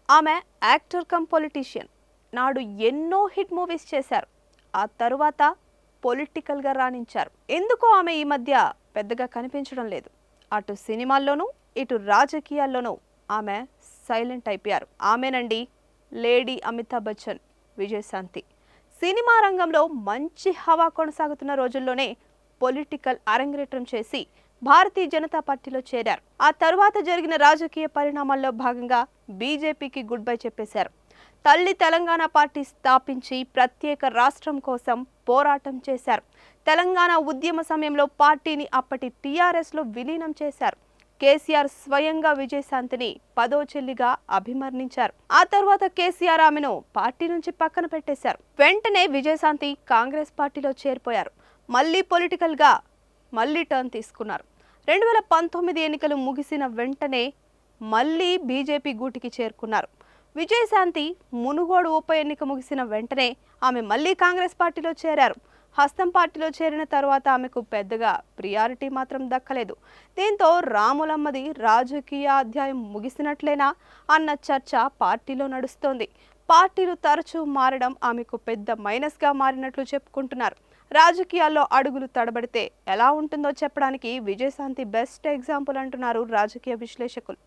ఆమె actor come politician. నాడు ఎన్నో హిట్ మూవీస్ చేశారు. ఆ తరువాత పొలిటికల్గా రాణించారు. ఎందుకో ఆమె ఈ మధ్య పెద్దగా కనిపించడం లేదు. అటు సినిమాల్లోనూ ఇటు రాజకీయాల్లోనూ ఆమె సైలెంట్ అయిపోయారు. ఆమెనండి లేడీ అమితాబ్ బచ్చన్ విజయశాంతి. సినిమా రంగంలో మంచి హవా కొనసాగుతున్న రోజుల్లోనే పొలిటికల్ అరంగేట్రం చేసి భారతీయ జనతా పార్టీలో చేరారు. ఆ తరువాత జరిగిన రాజకీయ పరిణామాల్లో భాగంగా బీజేపీకి గుడ్ బై చెప్పేశారు. తల్లి తెలంగాణ పార్టీ స్థాపించి ప్రత్యేక రాష్ట్రం కోసం పోరాటం చేశారు. తెలంగాణ ఉద్యమ సమయంలో పార్టీని అప్పటి టీఆర్ఎస్లో విలీనం చేశారు. కేసీఆర్ స్వయంగా విజయశాంతిని 10వ చెల్లిగా అభివర్ణించారు. ఆ తర్వాత కేసీఆర్ ఆమెను పార్టీ నుంచి పక్కన పెట్టేశారు. వెంటనే విజయశాంతి కాంగ్రెస్ పార్టీలో చేరిపోయారు. మళ్ళీ పొలిటికల్గా టర్న్ తీసుకున్నారు. 2019 ఎన్నికలు ముగిసిన వెంటనే మళ్ళీ బీజేపీ గూటికి చేరుకున్నారు. విజయశాంతి మునుగోడు ఉప ఎన్నిక ముగిసిన వెంటనే ఆమె మళ్ళీ కాంగ్రెస్ పార్టీలో చేరారు. హస్తం పార్టీలో చేరిన తర్వాత ఆమెకు పెద్దగా ప్రియారిటీ మాత్రం దక్కలేదు. దీంతో రాములమ్మది రాజకీయ అధ్యాయం ముగిసినట్లేనా అన్న చర్చ పార్టీలో నడుస్తోంది. పార్టీలు తరచూ మారడం ఆమెకు పెద్ద మైనస్గా మారినట్లు చెప్పుకుంటున్నారు. రాజకీయాల్లో అడుగులు తడబడితే ఎలా ఉంటుందో చెప్పడానికి విజయశాంతి బెస్ట్ ఎగ్జాంపుల్ అంటున్నారు రాజకీయ విశ్లేషకులు.